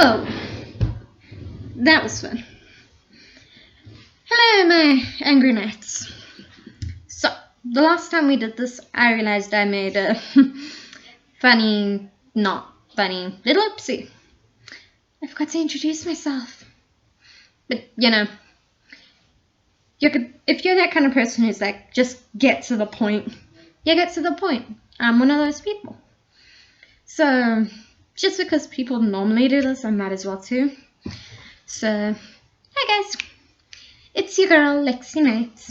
Oh, that was fun. Hello, my angry knights. So, the last time we did this, I realized I made a not funny little oopsie. I forgot to introduce myself. But, if you're that kind of person who's like, just get to the point, you get to the point. I'm one of those people. So, just because people normally do this, I might as well too. So, hi guys. It's your girl, Lexi Knight.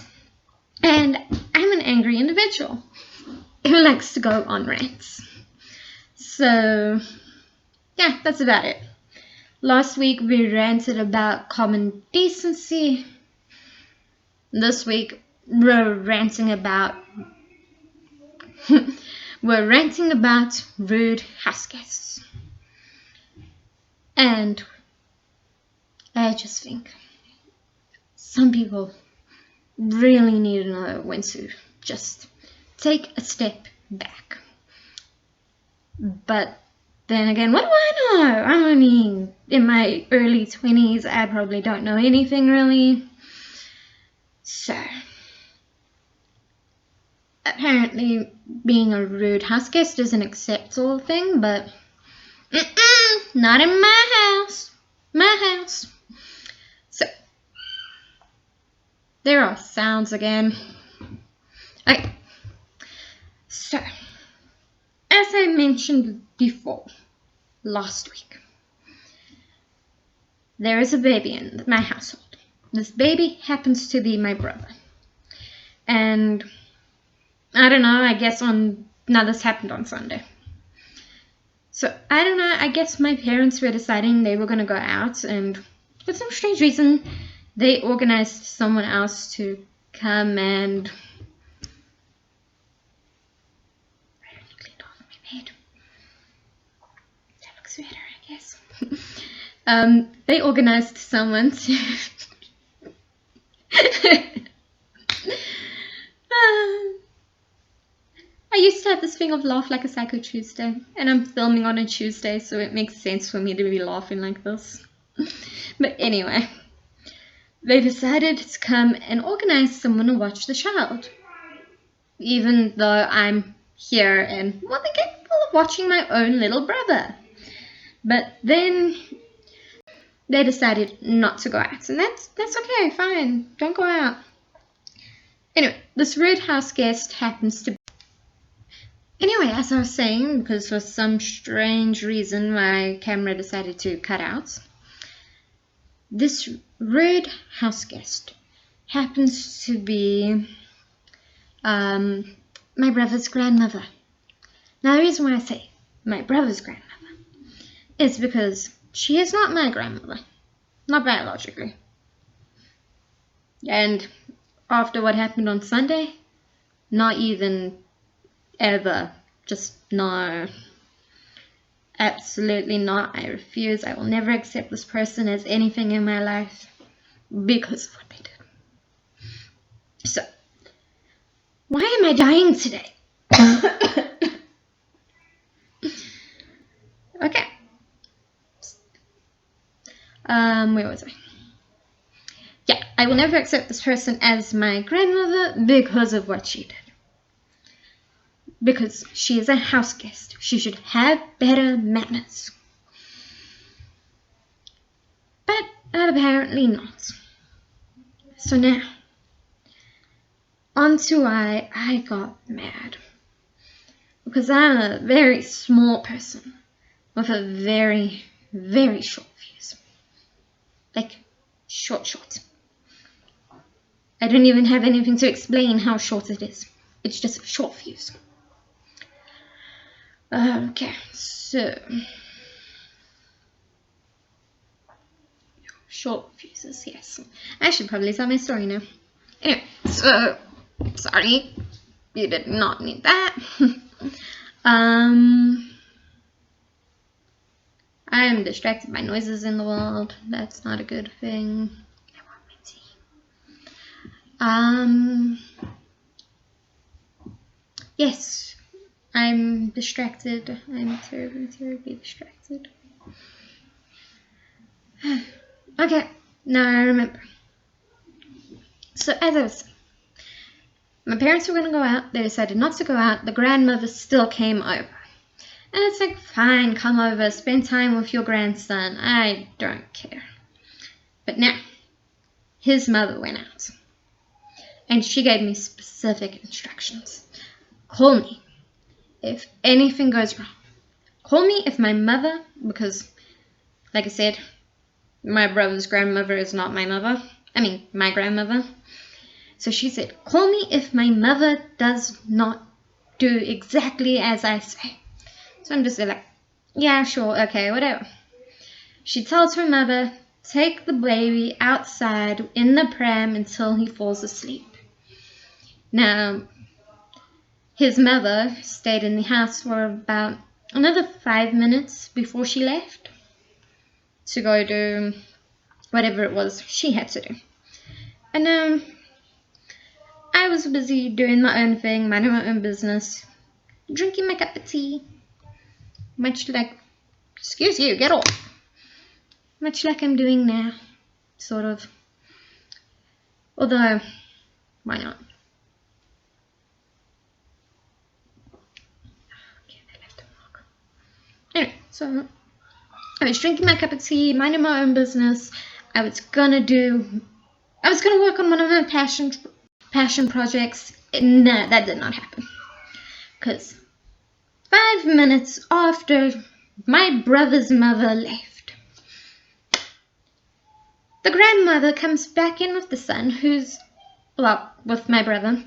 And I'm an angry individual who likes to go on rants. So, yeah, that's about it. Last week we ranted about common decency. This week we're ranting about rude house guests. And I just think some people really need to know when to just take a step back. But then again, what do I know? I'm only in my early 20s. I probably don't know anything really. So, apparently being a rude house guest is an acceptable thing, but not in my house. My house. So, there are sounds again. Okay. So, as I mentioned before, last week, there is a baby in my household. This baby happens to be my brother. And I don't know, I guess this happened on Sunday. So, I don't know, I guess my parents were deciding they were going to go out, and for some strange reason, they organized someone else to come and... I only cleaned off my bed. That looks better, I guess. They organized someone to... I used to have this thing of laugh like a psycho Tuesday, and I'm filming on a Tuesday, so it makes sense for me to be laughing like this. But anyway, they decided to come and organize someone to watch the child. Even though I'm here and want to get full of watching my own little brother. But then they decided not to go out, and that's okay, fine, don't go out. Anyway, this rude house guest happens to be... Anyway, as I was saying, because for some strange reason my camera decided to cut out, this rude house guest happens to be my brother's grandmother. Now, the reason why I say my brother's grandmother is because she is not my grandmother, not biologically. And after what happened on Sunday, not even ever. Just no. Absolutely not. I refuse. I will never accept this person as anything in my life because of what they did. So, why am I dying today? Okay. Where was I? Yeah, I will never accept this person as my grandmother because of what she did. Because she is a house guest. She should have better manners. But apparently not. So now, onto why I got mad. Because I'm a very small person with a very, very short fuse. Like, short. I don't even have anything to explain how short it is. It's just a short fuse. Okay, so... short fuses, yes. I should probably tell my story now. Anyway, so... sorry. You did not need that. I am distracted by noises in the world. That's not a good thing. I want my tea. Yes, I'm distracted. I'm terribly, terribly distracted. Okay, now I remember. So as I was saying, my parents were going to go out. They decided not to go out. The grandmother still came over. And it's like, fine, come over, spend time with your grandson. I don't care. But now, his mother went out. And she gave me specific instructions. Call me if anything goes wrong. Call me if my mother, because, like I said, my brother's grandmother is not my mother. I mean, my grandmother. So she said, call me if my mother does not do exactly as I say. So I'm just like, yeah, sure, okay, whatever. She tells her mother, take the baby outside in the pram until he falls asleep. Now, his mother stayed in the house for about another 5 minutes before she left to go do whatever it was she had to do. And I was busy doing my own thing, minding my own business, drinking my cup of tea, much like, excuse you, get off, much like I'm doing now, sort of, although, why not? Okay, they left a mark. Anyway, so I was drinking my cup of tea, minding my own business. I was gonna work on one of my passion projects. No, that did not happen. Because 5 minutes after my brother's mother left, the grandmother comes back in with the son, with my brother,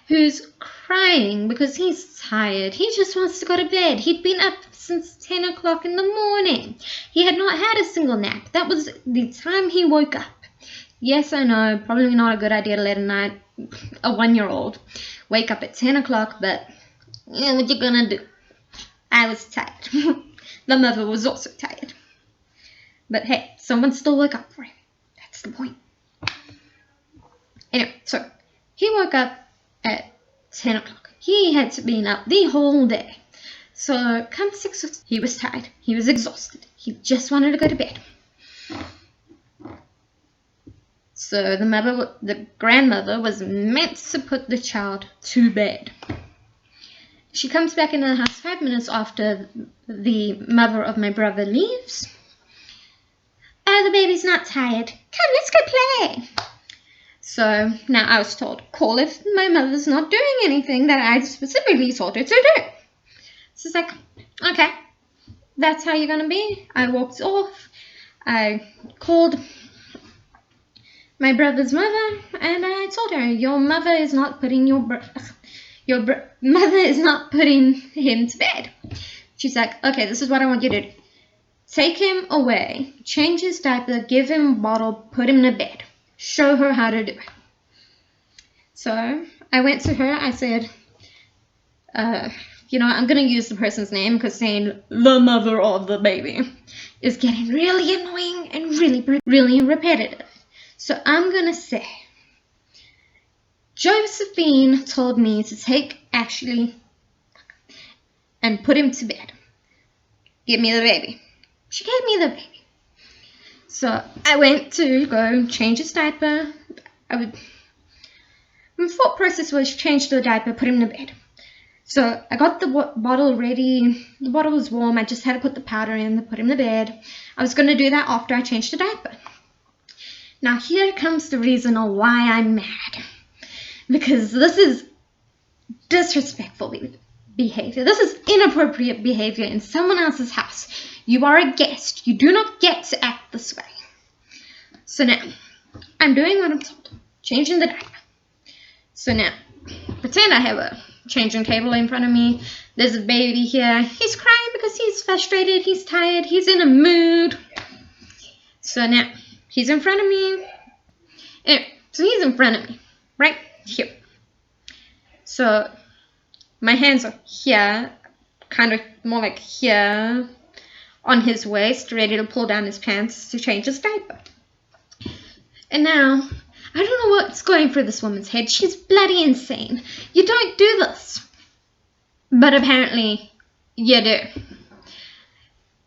who's crying because he's tired. He just wants to go to bed. He'd been up since 10 o'clock in the morning. He had not had a single nap. That was the time he woke up. Yes, I know, probably not a good idea to let a 1-year-old wake up at 10 o'clock, but yeah, what you gonna do? I was tired. The mother was also tired. But hey, someone still woke up for him. That's the point. Anyway, so he woke up at 10 o'clock. He had been up the whole day. So come 6 o'clock, he was tired. He was exhausted. He just wanted to go to bed. So the grandmother was meant to put the child to bed. She comes back into the house 5 minutes after the mother of my brother leaves. Oh, the baby's not tired. Come, let's go play. So now I was told, call if my mother's not doing anything that I specifically told her to do. So it's like, okay, that's how you're going to be. I walked off. I called my brother's mother and I told her, your mother is not putting mother is not putting him to bed. She's like, okay, this is what I want you to do. Take him away, change his diaper, give him a bottle, put him to bed. Show her how to do it. So I went to her. I said, I'm going to use the person's name because saying the mother of the baby is getting really annoying and really repetitive. So I'm going to say, Josephine told me to take Ashley and put him to bed. Give me the baby. She gave me the baby. So I went to go change his diaper. My thought process was change the diaper, put him to bed. So I got the bottle ready. The bottle was warm. I just had to put the powder in to put him to bed. I was going to do that after I changed the diaper. Now here comes the reason why I'm mad. Because this is disrespectful behavior. This is inappropriate behavior in someone else's house. You are a guest. You do not get to act this way. So now, I'm doing what I'm told. Changing the diaper. So now, pretend I have a changing table in front of me. There's a baby here. He's crying because he's frustrated. He's tired. He's in a mood. So now, he's in front of me. Anyway, so he's in front of me. Right here. So my hands are here, kind of more like here, on his waist, ready to pull down his pants to change his diaper. And now, I don't know what's going through this woman's head. She's bloody insane. You don't do this. But apparently, you do.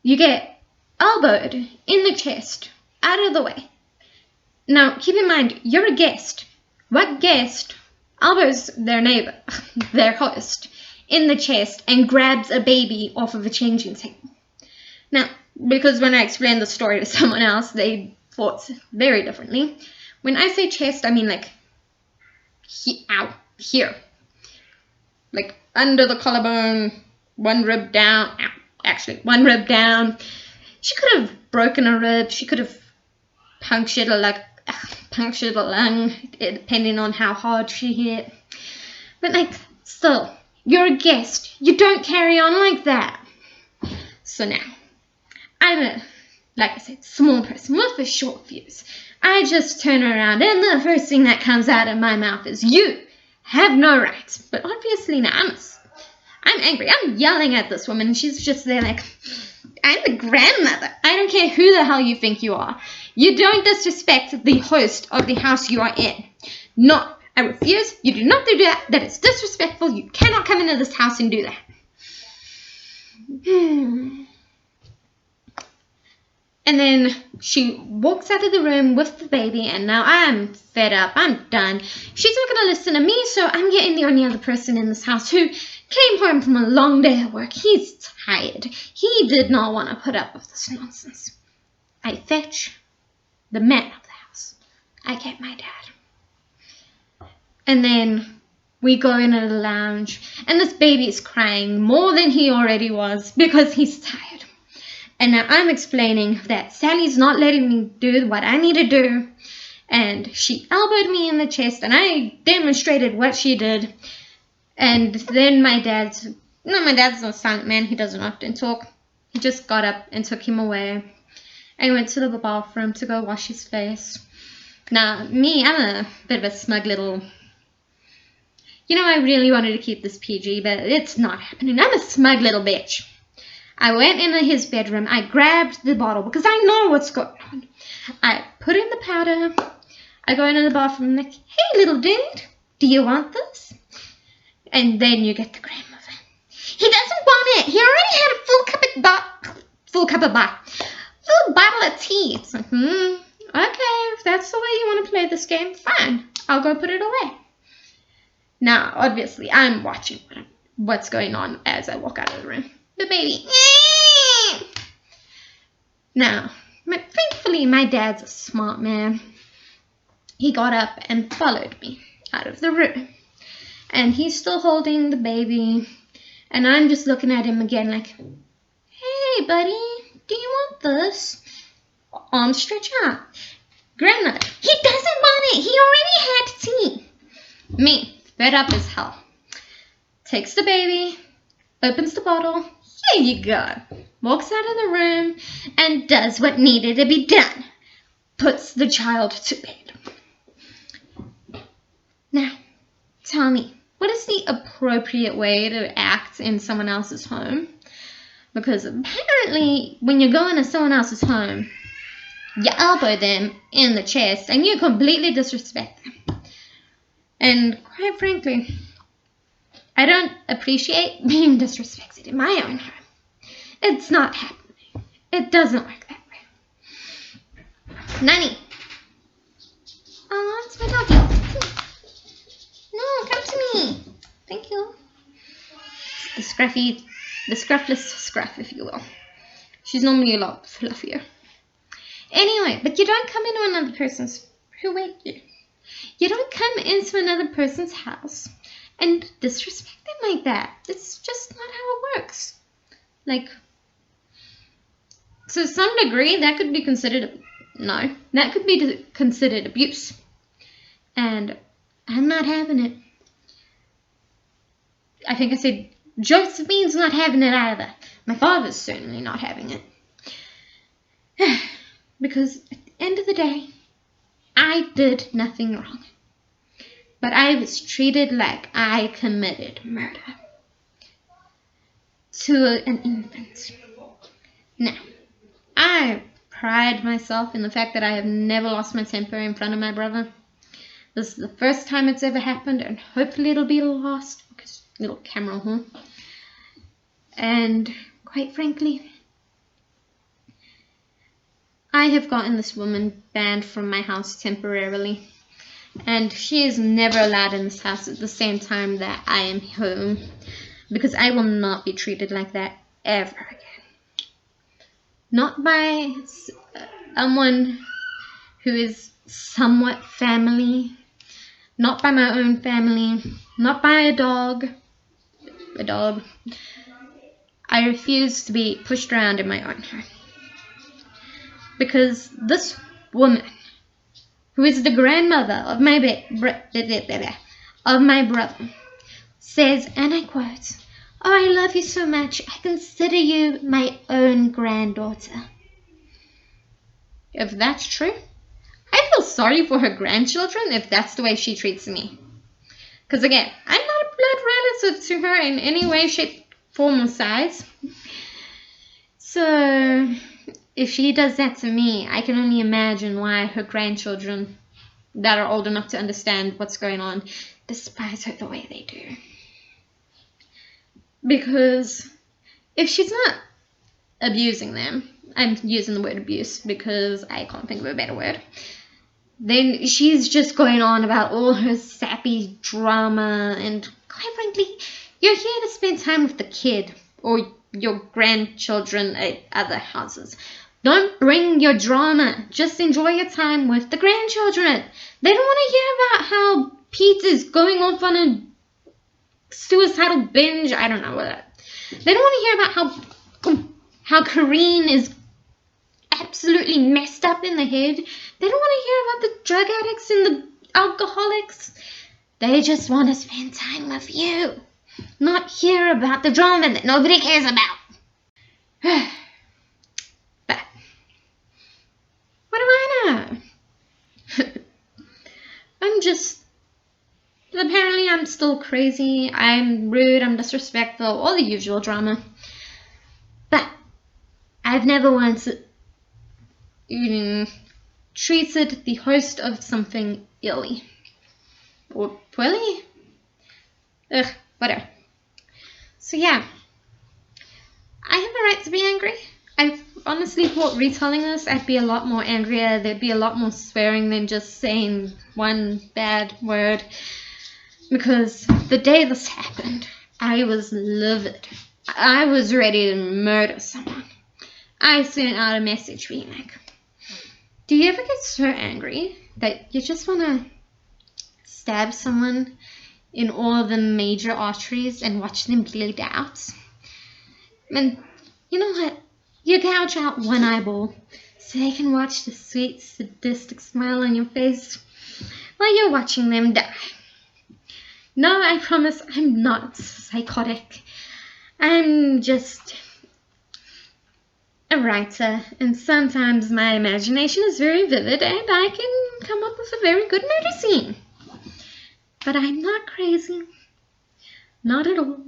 You get elbowed in the chest out of the way. Now, keep in mind, you're a guest. What guest elbows their neighbor, their host, in the chest and grabs a baby off of a changing table? Now, because when I explained the story to someone else, they thought very differently. When I say chest, I mean like, here. Like under the collarbone, one rib down. Ow, actually, one rib down. She could have broken a rib. She could have punctured a lung, depending on how hard she hit. But like, still, you're a guest. You don't carry on like that. So now, I'm like I said, small person with a short fuse. I just turn around and the first thing that comes out of my mouth is, you have no rights. But obviously now I'm angry. I'm yelling at this woman and she's just there like, I'm the grandmother. I don't care who the hell you think you are. You don't disrespect the host of the house you are in. No, I refuse. You do not do that. That is disrespectful. You cannot come into this house and do that. And then she walks out of the room with the baby, and now I'm fed up. I'm done. She's not going to listen to me, so I'm getting the only other person in this house who came home from a long day at work. He's tired. He did not want to put up with this nonsense. I fetch the man of the house. I get my dad. And then we go into the lounge, and this baby is crying more than he already was because he's tired. And now I'm explaining that Sally's not letting me do what I need to do. And she elbowed me in the chest, and I demonstrated what she did. And then my dad's a silent man. He doesn't often talk. He just got up and took him away. I went to the bathroom to go wash his face. Now, me, I'm a bit of a smug little... I really wanted to keep this PG, but it's not happening. I'm a smug little bitch. I went into his bedroom. I grabbed the bottle because I know what's going on. I put in the powder. I go into the bathroom like, hey, little dude, do you want this? And then you get the grandmother. He doesn't want it. He already had a full bottle of tea. It's like, okay, if that's the way you want to play this game, fine. I'll go put it away. Now, obviously, I'm watching what's going on as I walk out of the room. The baby. Now, thankfully, my dad's a smart man. He got up and followed me out of the room. And he's still holding the baby. And I'm just looking at him again like, hey, buddy, do you want this? Arms stretch out. Grandmother, he doesn't want it. He already had tea. Me, fed up as hell. Takes the baby, opens the bottle. Here you go. Walks out of the room and does what needed to be done. Puts the child to bed. Now, tell me, what is the appropriate way to act in someone else's home? Because apparently, when you go into someone else's home, you elbow them in the chest and you completely disrespect them. And quite frankly, I don't appreciate being disrespected in my own home. It's not happening. It doesn't work that way. Nanny. Oh, it's my doggy. No, come to me. Thank you. The scruffless scruff, if you will. She's normally a lot fluffier. Anyway, but you don't come into another person's... Who wait you? You don't come into another person's house and disrespect them like that. It's just not how it works. Like, to some degree, that could be considered... No, that could be considered abuse. And I'm not having it. I think I said Josephine's not having it either. My father's certainly not having it. Because at the end of the day, I did nothing wrong. But I was treated like I committed murder to an infant. Now, I pride myself in the fact that I have never lost my temper in front of my brother. This is the first time it's ever happened, and hopefully it'll be the last. Because little camera, huh? And quite frankly, I have gotten this woman banned from my house temporarily. And she is never allowed in this house at the same time that I am home. Because I will not be treated like that ever again. Not by someone who is somewhat family. Not by my own family. Not by a dog. I refuse to be pushed around in my own home. Because this woman, who is the grandmother of my brother, says, and I quote, "Oh, I love you so much. I consider you my own granddaughter." If that's true, I feel sorry for her grandchildren if that's the way she treats me. Because again, I'm not a blood relative to her in any way, shape, form, or size. So if she does that to me, I can only imagine why her grandchildren that are old enough to understand what's going on despise her the way they do. Because if she's not abusing them, I'm using the word abuse because I can't think of a better word, then she's just going on about all her sappy drama, and quite frankly, you're here to spend time with the kid or your grandchildren at other houses. Don't bring your drama. Just enjoy your time with the grandchildren. They don't want to hear about how Pete is going off on a suicidal binge. I don't know what. They don't want to hear about how Kareen is absolutely messed up in the head. They don't want to hear about the drug addicts and the alcoholics. They just want to spend time with you, not hear about the drama that nobody cares about. But what do I know? Apparently I'm still crazy, I'm rude, I'm disrespectful, all the usual drama. But I've never once even treated the host of something illy. Or poorly? Ugh, whatever. So yeah, I have a right to be angry. I honestly thought retelling this, I'd be a lot more angrier. There'd be a lot more swearing than just saying one bad word. Because the day this happened, I was livid. I was ready to murder someone. I sent out a message being like, do you ever get so angry that you just want to stab someone in all the major arteries and watch them bleed out? And you know what? You gouge out one eyeball so they can watch the sweet, sadistic smile on your face while you're watching them die. No, I promise I'm not psychotic. I'm just a writer, and sometimes my imagination is very vivid and I can come up with a very good murder scene. But I'm not crazy. Not at all.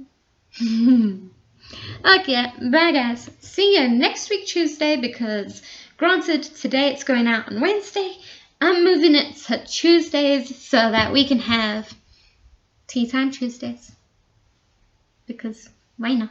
Okay, bye guys. See you next week Tuesday, because granted today it's going out on Wednesday. I'm moving it to Tuesdays so that we can have Tea Time Tuesdays. Because why not?